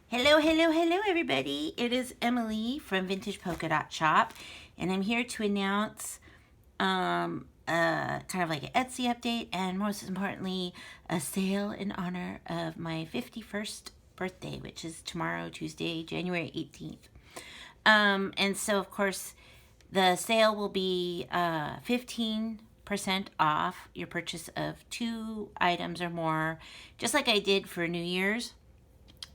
Hello, hello, hello, everybody. It is Emily from Vintage Polka Dot Shop, and I'm here to announce kind of like an Etsy update, and most importantly, a sale in honor of my 51st birthday, which is tomorrow, Tuesday, January 18th. And so, of course, the sale will be 15% off your purchase of 2 items or more, just like I did for New Year's.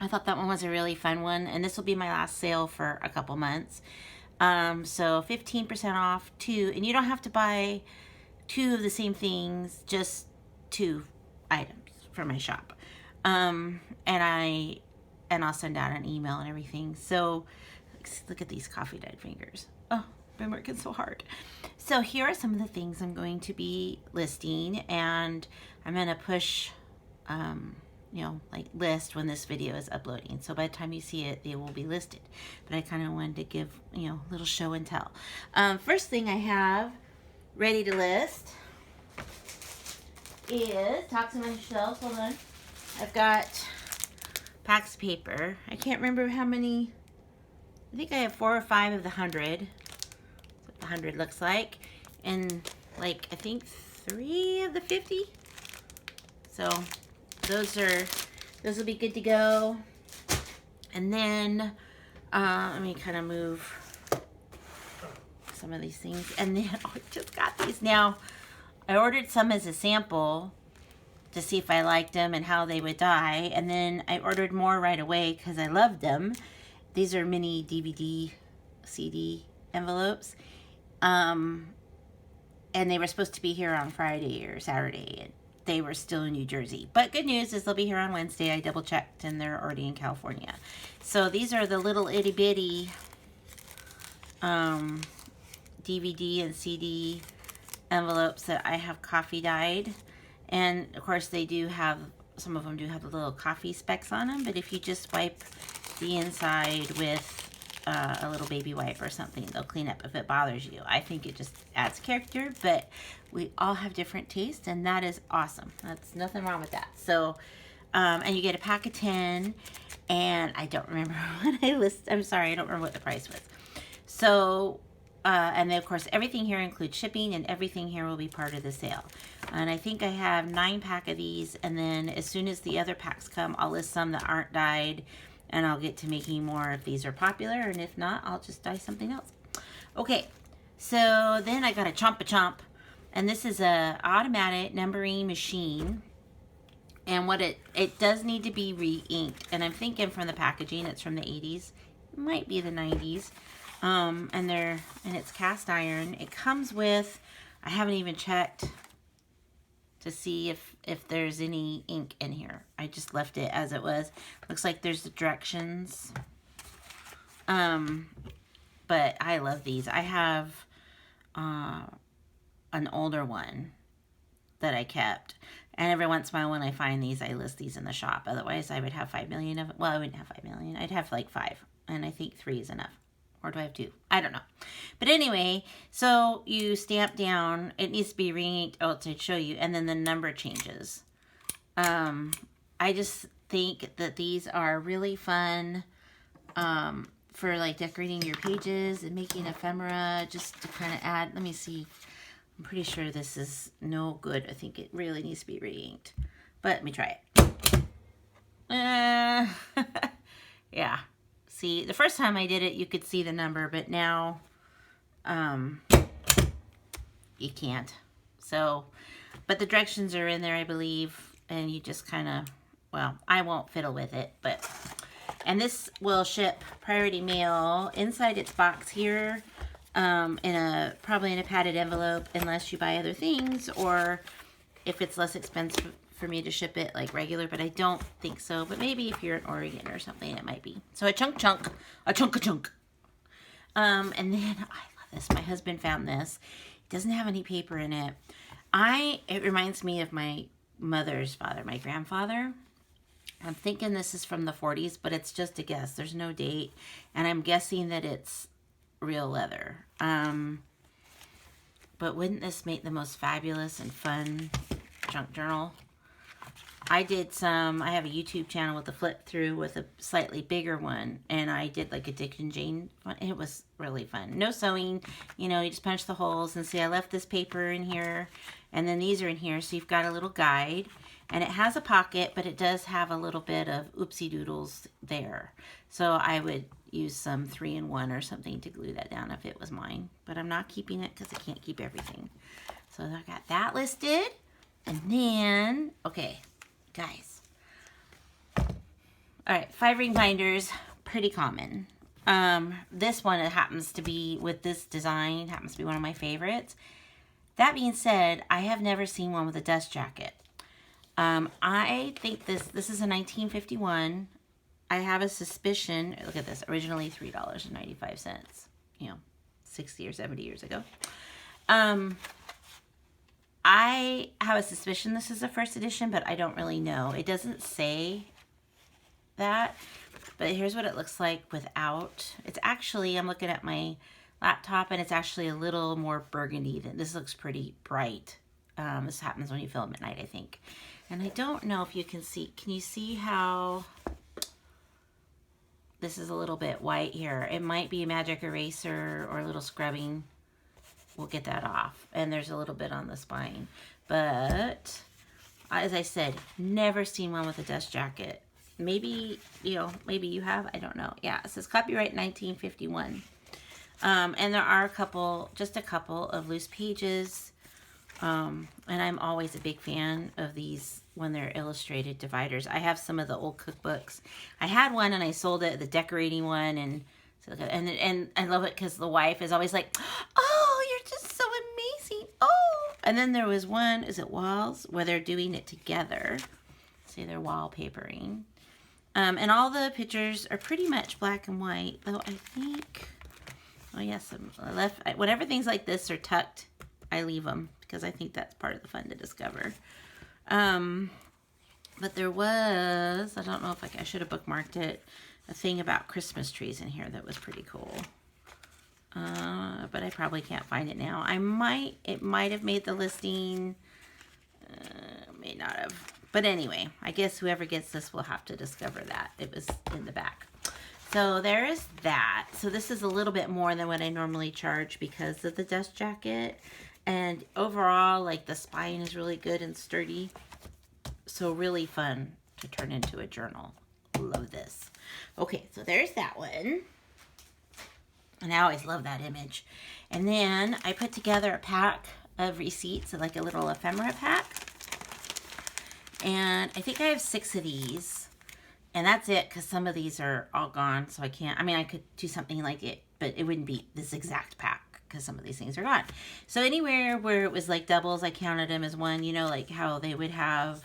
I thought that one was a really fun one, and this will be my last sale for a couple months. So 15% off 2, and you don't have to buy 2 of the same things, just 2 items from my shop. And I'll send out an email and everything. So look at these coffee dyed fingers. Oh, been working so hard. So here are some of the things I'm going to be listing, and I'm going to push like list when this video is uploading. So by the time you see it, they will be listed. But I kind of wanted to give, a little show and tell. First thing I have ready to list is, talk to my shelves, hold on. I've got packs of paper. I can't remember how many. I think I have 4 or 5 of the 100. That's what the 100 looks like. And I think 3 of the 50. So those will be good to go. And then let me kind of move some of these things. And then I just got these. Now I ordered some as a sample to see if I liked them and how they would dye, and then I ordered more right away because I loved them. These are mini DVD CD envelopes, and they were supposed to be here on Friday or Saturday, and they were still in New Jersey. But good news is they'll be here on Wednesday. I double checked, and they're already in California. So these are the little itty bitty DVD and CD envelopes that I have coffee dyed. And of course they do have, some of them do have the little coffee specks on them, but if you just wipe the inside with a little baby wipe or something, they'll clean up if it bothers you. I think it just adds character, but we all have different tastes, and that is awesome. That's nothing wrong with that. So, and you get a pack of 10, and I don't remember what I'm sorry, I don't remember what the price was. So, and then of course everything here includes shipping, and everything here will be part of the sale. And I think I have 9 pack of these, and then as soon as the other packs come, I'll list some that aren't dyed, and I'll get to making more if these are popular, and if not, I'll just dye something else. Okay, so then I got a Chomp-a-Chomp, and this is a automatic numbering machine, and what it does need to be re-inked, and I'm thinking from the packaging it's from the 80s, it might be the 90s, and it's cast iron. It comes with, I haven't even checked to see if there's any ink in here. I just left it as it was. Looks like there's the directions. But I love these. I have an older one that I kept. And every once in a while when I find these, I list these in the shop. Otherwise, I would have 5 million of it. Well, I wouldn't have 5 million. I'd have like 5. And I think 3 is enough. Or do I have 2? I don't know. But anyway, so you stamp down. It needs to be re-inked. Oh, to show you. And then the number changes. I just think that these are really fun for like decorating your pages and making ephemera. Just to kind of add. Let me see. I'm pretty sure this is no good. I think it really needs to be re-inked. But let me try it. Yeah. See, the first time I did it, you could see the number, but now you can't. So, but the directions are in there, I believe, and you just kind of, well, I won't fiddle with it, but, and this will ship priority mail inside its box here, probably in a padded envelope, unless you buy other things, or if it's less expensive for me to ship it like regular, but I don't think so. But maybe if you're in Oregon or something, it might be. So a chunk. And then I love this. My husband found this. It doesn't have any paper in it. It reminds me of my mother's father, my grandfather. I'm thinking this is from the 40s, but it's just a guess. There's no date, and I'm guessing that it's real leather. But wouldn't this make the most fabulous and fun junk journal? I did some, I have a YouTube channel with a flip through with a slightly bigger one, and I did like a Dick and Jane one. It was really fun. No sewing, you know, you just punch the holes, and see I left this paper in here, and then these are in here, so you've got a little guide, and it has a pocket, but it does have a little bit of oopsie doodles there. So I would use some 3-in-1 or something to glue that down if it was mine, but I'm not keeping it because I can't keep everything. So I got that listed, and then, okay, guys. All right, 5-ring binders, pretty common. This one, it happens to be, with this design, happens to be one of my favorites. That being said, I have never seen one with a dust jacket. I think this is a 1951. I have a suspicion, look at this, originally $3.95, you know, 60 or 70 years ago. I have a suspicion this is a first edition, but I don't really know. It doesn't say that, but here's what it looks like without. It's actually, I'm looking at my laptop, and it's actually a little more burgundy than this. Looks pretty bright. This happens when you film at night, I think. And I don't know if you can see. Can you see how this is a little bit white here? It might be a magic eraser or a little scrubbing. We'll get that off. And there's a little bit on the spine. But, as I said, never seen one with a dust jacket. Maybe, you know, maybe you have. I don't know. Yeah, it says copyright 1951. And there are just a couple of loose pages. And I'm always a big fan of these when they're illustrated dividers. I have some of the old cookbooks. I had one and I sold it, the decorating one, and I love it because the wife is always like, "Oh, you're just so amazing! Oh!" And then there was one, is it walls, where they're doing it together. See, they're wallpapering. And all the pictures are pretty much black and white, though I think, oh yes, whenever things like this are tucked, I leave them because I think that's part of the fun to discover. But there was, I don't know if I should have bookmarked it, a thing about Christmas trees in here that was pretty cool. But I probably can't find it now. It might have made the listing, may not have. But anyway, I guess whoever gets this will have to discover that. It was in the back. So there is that. So this is a little bit more than what I normally charge because of the dust jacket. And overall, like, the spine is really good and sturdy. So really fun to turn into a journal. Love this. Okay, so there's that one. And I always love that image. And then I put together a pack of receipts, like a little ephemera pack. And I think I have 6 of these. And that's it, because some of these are all gone, so I can't. I mean, I could do something like it, but it wouldn't be this exact pack, because some of these things are gone. So anywhere where it was like doubles, I counted them as one, you know, like how they would have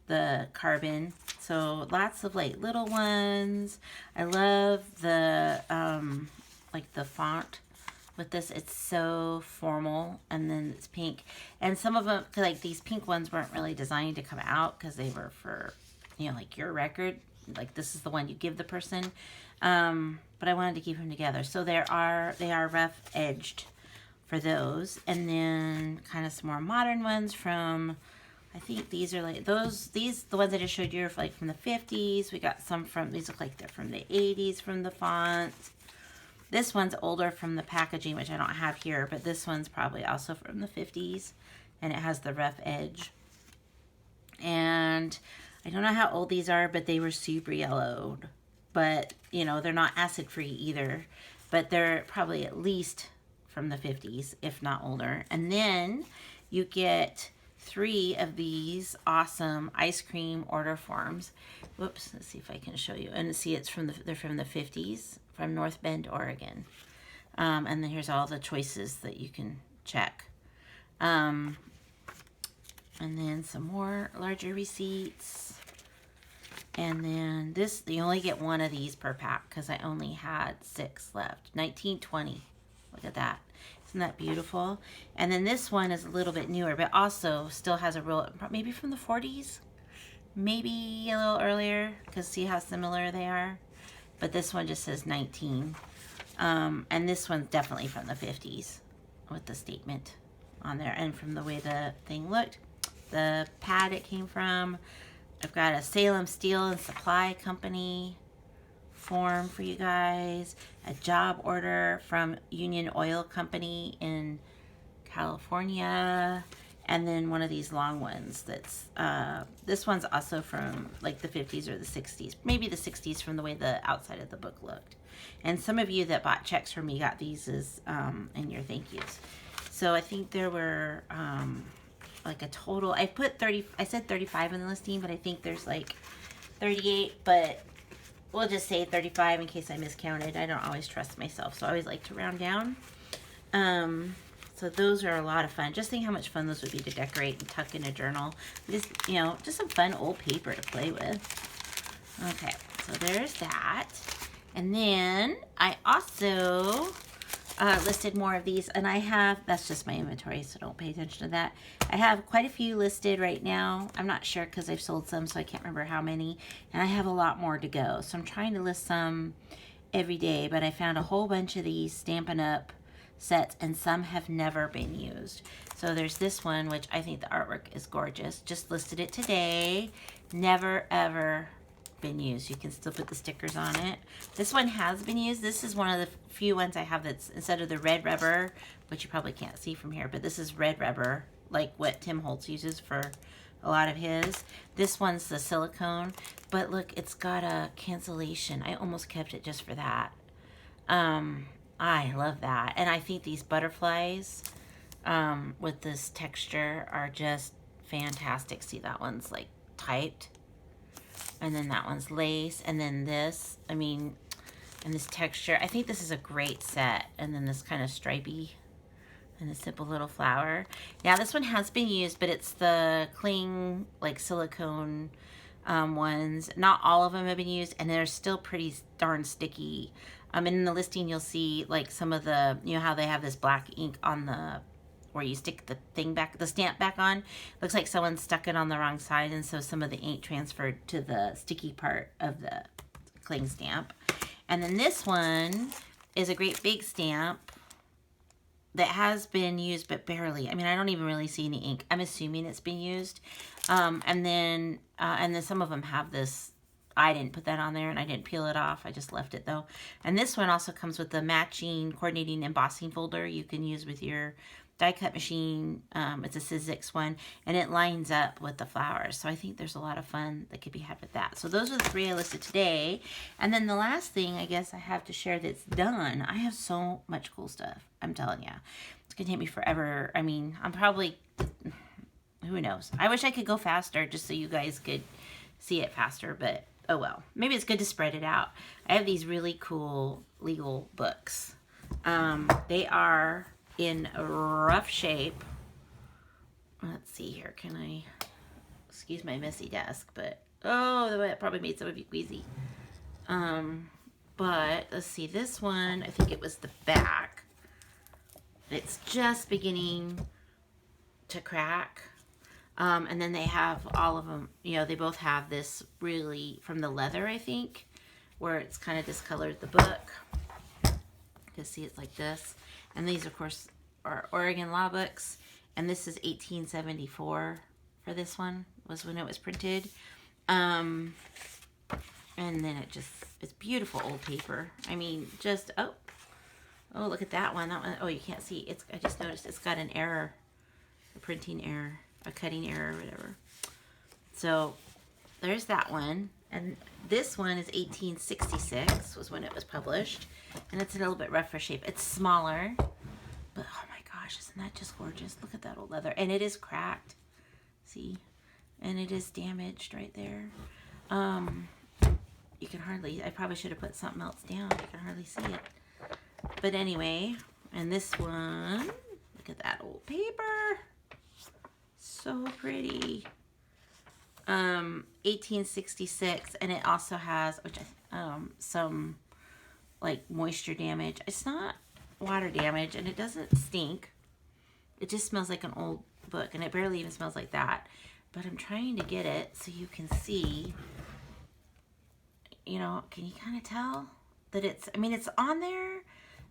the carbon. So lots of like little ones. I love the, like the font with this. It's so formal, and then it's pink. And some of them, like these pink ones weren't really designed to come out because they were for, you know, like your record. Like this is the one you give the person. But I wanted to keep them together. So they are rough edged for those. And then kind of some more modern ones from, I think these are like the ones I just showed you are like from the 50s. We got some from, these look like they're from the 80s from the font. This one's older from the packaging, which I don't have here, but this one's probably also from the 50s, and it has the rough edge. And I don't know how old these are, but they were super yellowed. But, you know, they're not acid-free either, but they're probably at least from the 50s, if not older. And then you get 3 of these awesome ice cream order forms. Whoops, let's see if I can show you. And see, they're from the 50s, from North Bend, Oregon. And then here's all the choices that you can check. And then some more larger receipts. And then this, you only get 1 of these per pack because I only had 6 left. 1920. Look at that. Isn't that beautiful? And then this one is a little bit newer, but also still has a real, maybe from the 40s? Maybe a little earlier, because see how similar they are? But this one just says 19. And this one's definitely from the 50s with the statement on there. And from the way the thing looked, the pad it came from, I've got a Salem Steel and Supply Company form for you guys, a job order from Union Oil Company in California, and then one of these long ones that's this one's also from like the 50s or the 60s, maybe the 60s from the way the outside of the book looked. And some of you that bought checks from me got these as in your thank yous. So I think there were like a total, I put 30, I said 35 in the listing, but I think there's like 38, but we'll just say 35 in case I miscounted. I don't always trust myself, so I always like to round down. So those are a lot of fun. Just think how much fun those would be to decorate and tuck in a journal. Just, you know, just some fun old paper to play with. Okay, so there's that. And then I also listed more of these, and I have, that's just my inventory, so don't pay attention to that. I have quite a few listed right now. I'm not sure because I've sold some, so I can't remember how many, and I have a lot more to go. So I'm trying to list some every day, but I found a whole bunch of these Stampin' Up! Sets, and some have never been used. So there's this one, which I think the artwork is gorgeous. Just listed it today. Never, ever been used. You can still put the stickers on it. This one has been used. This is one of the few ones I have that's instead of the red rubber, which you probably can't see from here, but this is red rubber, like what Tim Holtz uses for a lot of his. This one's the silicone, but look, it's got a cancellation. I almost kept it just for that. I love that. And I think these butterflies with this texture are just fantastic. See, that one's like typed. And then that one's lace. And then this, I mean, and this texture. I think this is a great set. And then this kind of stripey and a simple little flower. Yeah, this one has been used, but it's the cling, like silicone ones. Not all of them have been used, and they're still pretty darn sticky. And in the listing, you'll see like some of the, you know how they have this black ink on the, where you stick the thing back, the stamp back on. Looks like someone stuck it on the wrong side, and so some of the ink transferred to the sticky part of the cling stamp. And then this one is a great big stamp that has been used, but barely. I mean, I don't even really see any ink. I'm assuming it's been used. And then some of them have this. I didn't put that on there, and I didn't peel it off. I just left it though. And this one also comes with the matching coordinating embossing folder you can use with your die cut machine. It's a Sizzix one, and it lines up with the flowers. So I think there's a lot of fun that could be had with that. So those are the 3 I listed today. And then the last thing I guess I have to share that's done. I have so much cool stuff. I'm telling you, it's gonna take me forever. I mean, I'm probably, who knows? I wish I could go faster just so you guys could see it faster, but oh well. Maybe it's good to spread it out. I have these really cool legal books. They are in rough shape. Let's see here. Can I, excuse my messy desk, but oh, that probably made some of you queasy. But let's see, this one, I think it was the back. It's just beginning to crack. And then they have all of them, you know, they both have this really from the leather, I think, where it's kind of discolored the book. You can see it's like this. And these, of course, are Oregon law books. And this is 1874 for this one, was when it was printed. And then it's beautiful old paper. I mean, just, oh, look at that one. That one, oh, you can't see. I just noticed it's got an error, a printing error, a cutting error, or whatever. So there's that one. And this one is 1866 was when it was published. And it's a little bit rougher shape. It's smaller, but oh my gosh, isn't that just gorgeous? Look at that old leather. And it is cracked. See? And it is damaged right there. You can hardly, I probably should have put something else down. You can hardly see it. But anyway, and this one, look at that old paper. So pretty. 1866, and it also has some like moisture damage. It's not water damage, and it doesn't stink. It just smells like an old book, and it barely even smells like that. But I'm trying to get it so you can see, you know, can you kind of tell that it's, I mean, it's on there,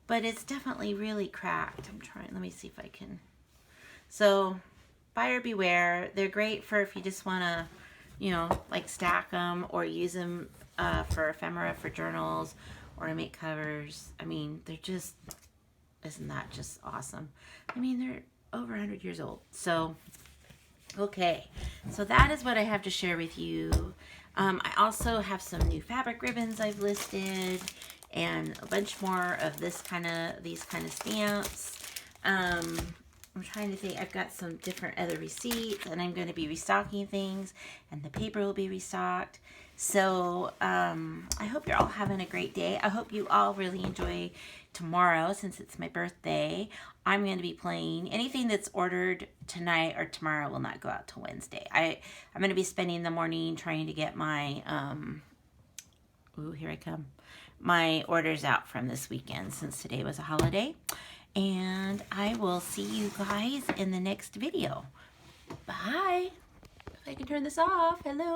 but it's definitely really cracked. I'm trying, let me see if I can. So buyer beware. They're great for if you just want to you know, like stack them or use them for ephemera for journals or to make covers. I mean, they're just, isn't that just awesome? I mean, they're over 100 years old. So, okay. So that is what I have to share with you. I also have some new fabric ribbons I've listed and a bunch more of these kind of stamps. I'm trying to think. I've got some different other receipts, and I'm going to be restocking things, and the paper will be restocked. So I hope you're all having a great day. I hope you all really enjoy tomorrow, since it's my birthday. I'm going to be playing anything that's ordered tonight or tomorrow will not go out till Wednesday. I'm going to be spending the morning trying to get my ooh, here I come, my orders out from this weekend, since today was a holiday. And I will see you guys in the next video. Bye. If I can turn this off. Hello.